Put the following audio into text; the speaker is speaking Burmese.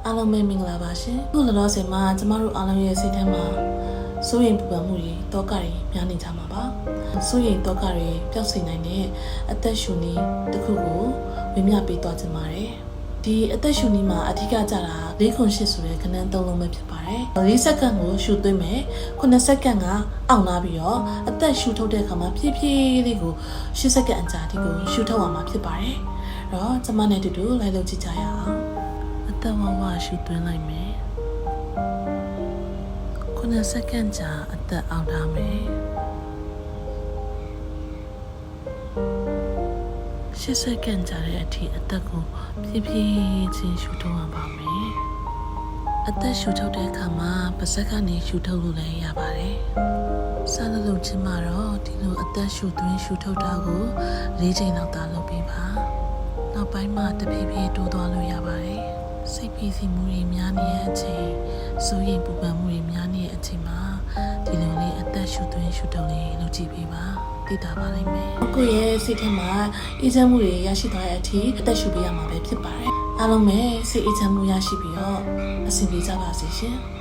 အားလုံးပဲမင်္ဂလာပါရှင်ခုလောလောဆယ်မှာကျမတို့အားလုံးရဲ့စိတ်ထဲမှာစိုးရိမ်ပူပန်မှုတွေတောကတွေများနေကြမှာပါစိုးရိမ်တောကတွေပျောက်စေနိုင်တဲ့အသက်ရှူနည်းတစ်ခုကိုဝေမျှပေးသွားခြင်းပါတယ်ဒီအသက်ရှူနည်းမှာအဓိကကျတာ4-8ဆိုတဲ့ခဏန်းသုံးလုံးပဲဖြစ်ပါတယ်4စက္ကန့်ကိုရှူသွင်းမယ်9စက္ကန့်ကအောင့်လာပြီးတော့အသက်ရှူထုတ်တဲ့အခါမှာဖြည်းဖြည်းလေးကို10စက္ကန့်အကြာဒီကိုရှူထုတ်အောင်မှာဖြစ်ပါတယ်အဲ့တော့ကျမနဲ့အတူတူလိုက်လုပ်ကြည့်ကြရအောင်အသက်ဝဝရှူသွင်းလိုက်မယ်9စက္ကန့်ကြာအသက်အောင့်ထားမယ်10စက္ကန့်ကြာတဲ့အထိအသက်ကိုဖြည်းဖြည်းချင်းရှူထုတ်အောင်ပါမယ်အသက်ရှူထုတ်တဲ့အခါမှာပါးစပ်ကနေရှူထုတ်လို့လည်းရပါတယ်စားလို့ချင်းမှာတော့ဒီလိုအသက်ရှူသွင်းရှူထုတ်တာကို၄ချိန်လောက်သာလုပ်ပေးပါနောက်ပိုင်းမှာတဖြည်းဖြည်းတိုးသွားလို့ရပါတယ်စိတ်ဖိစီးမှုတွေများနေတဲ့အချိန်စိုးရိမ်ပူပန်မှုတွေများနေတဲ့အချိန်မှာဒီလိုလေးအသက်ရှူသွင်းရှူထုတ်လေးလုပ်ကြည့်ပေးပါသိတာပါလိမ့်မယ်ကိုယ့်ရဲ့စိတ်ထဲမှာအေးချမ်းမှုတွေရရှိသွားတဲ့အထိအသက်ရှူပေးရမှာပဲဖြစ်ပါတယ်အားလုံးပဲစိတ်အေးချမ်းမှုရရှိပြီးတော့အဆင်ပြေကြပါစေရှင်